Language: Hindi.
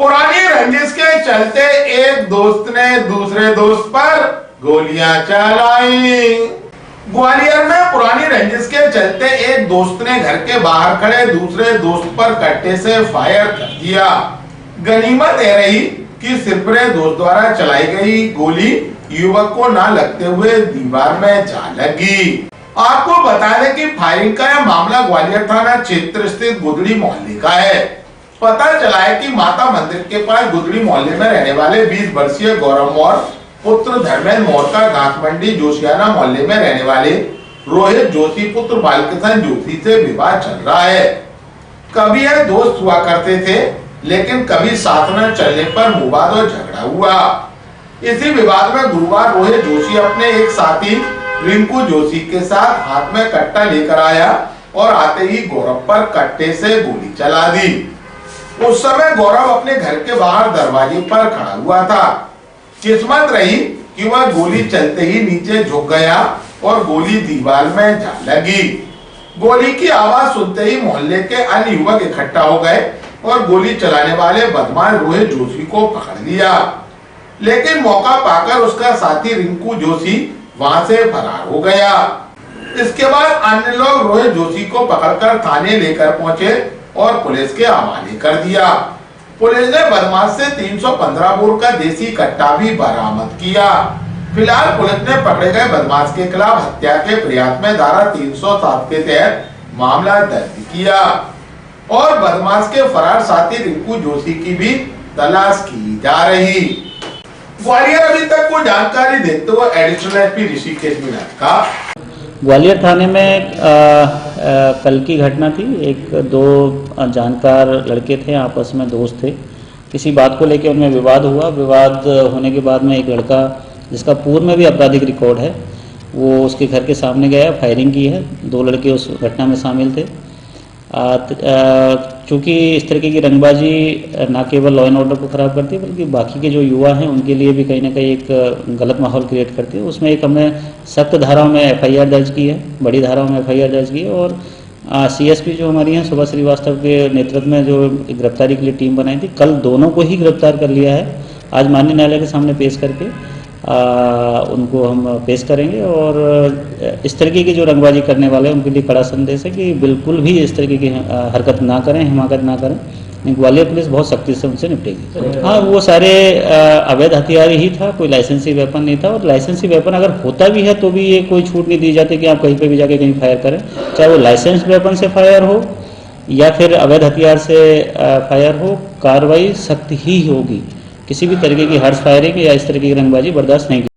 पुरानी रंजिश के चलते एक दोस्त ने दूसरे दोस्त पर गोलियां चलाई। ग्वालियर में पुरानी रंजिश के चलते एक दोस्त ने घर के बाहर खड़े दूसरे दोस्त पर कट्टे से फायर कर दिया। गनीमत यह रही कि सिरपरे दोस्त द्वारा चलाई गई गोली युवक को न लगते हुए दीवार में जा लगी। आपको बता दें कि फायरिंग का यह मामला ग्वालियर थाना क्षेत्र स्थित गुदड़ी मोहल्ले का है। पता चला है कि माता मंदिर के पास गुदड़ी मोहल्ले में रहने वाले 20 वर्षीय गौरव मौर्य पुत्र धर्मेंद्र मौर्य का घास मंडी जोशियाना मोहल्ले में रहने वाले रोहित जोशी पुत्र बालकृष्ण जोशी से विवाद चल रहा है। कभी यह दोस्त हुआ करते थे, लेकिन कभी साथ न चलने पर विवाद और झगड़ा हुआ। इसी विवाद में गुरुवार रोहित जोशी अपने एक साथी रिंकू जोशी के साथ हाथ में कट्टा लेकर आया और आते ही गौरव पर कट्टे से गोली चला दी। उस समय गौरव अपने घर के बाहर दरवाजे पर खड़ा हुआ था। किस्मत रही कि वह गोली चलते ही नीचे झुक गया और गोली दीवार में जा लगी। गोली की आवाज सुनते ही मोहल्ले के अन्य युवक इकट्ठा हो गए और गोली चलाने वाले बदमाश रोहित जोशी को पकड़ लिया, लेकिन मौका पाकर उसका साथी रिंकू जोशी वहां से फरार हो गया। इसके बाद अन्य लोग रोहित जोशी को पकड़कर थाने लेकर पहुंचे और पुलिस के हवाले कर दिया। पुलिस ने बदमाश से 315 बोर का देसी कट्टा भी बरामद किया। फिलहाल पुलिस ने पकड़े गए बदमाश के खिलाफ हत्या के प्रयास में धारा 307 के तहत मामला दर्ज किया और बदमाश के फरार साथी रिंकू जोशी की भी तलाश की जा रही। ग्वालियर अभी तक कोई जानकारी देते हुए एडिशनल एसपी ऋषिकेश मीणा का ग्वालियर थाने में कल की घटना थी। दो जानकार लड़के थे, आपस में दोस्त थे। किसी बात को लेकर उनमें विवाद हुआ। विवाद होने के बाद में एक लड़का जिसका पूर्व में भी आपराधिक रिकॉर्ड है, वो उसके घर के सामने गया, फायरिंग की है। 2 लड़के उस घटना में शामिल थे। चूँकि इस तरीके की रंगबाजी न केवल लॉ एंड ऑर्डर को ख़राब करती है, बल्कि बाकी के जो युवा हैं उनके लिए भी कहीं ना कहीं एक गलत माहौल क्रिएट करती है। उसमें एक हमने सख्त धाराओं में एफआईआर दर्ज की है, बड़ी धाराओं में एफआईआर दर्ज की है। और सीएसपी जो हमारी हैं सुभा श्रीवास्तव के नेतृत्व में जो गिरफ्तारी के लिए टीम बनाई थी, कल दोनों को ही गिरफ्तार कर लिया है। आज माननीय न्यायालय के सामने पेश करके उनको हम पेश करेंगे। और इस तरीके की जो रंगबाजी करने वाले हैं उनके लिए कड़ा संदेश है कि बिल्कुल भी इस तरीके की हरकत ना करें, हिमाकत ना करें। ग्वालियर पुलिस बहुत सख्ती से उनसे निपटेगी। हाँ, वो सारे अवैध हथियार ही था, कोई लाइसेंसी वेपन नहीं था। और लाइसेंसी वेपन अगर होता भी है तो भी ये कोई छूट नहीं दी जाती कि आप कहीं पे भी जाके कहीं फायर करें, चाहे वो लाइसेंस वेपन से फायर हो या फिर अवैध हथियार से फायर हो। कार्रवाई सख्त ही होगी। किसी भी तरीके की हर्ष फायरिंग या इस तरीके की रंगबाजी बर्दाश्त नहीं की।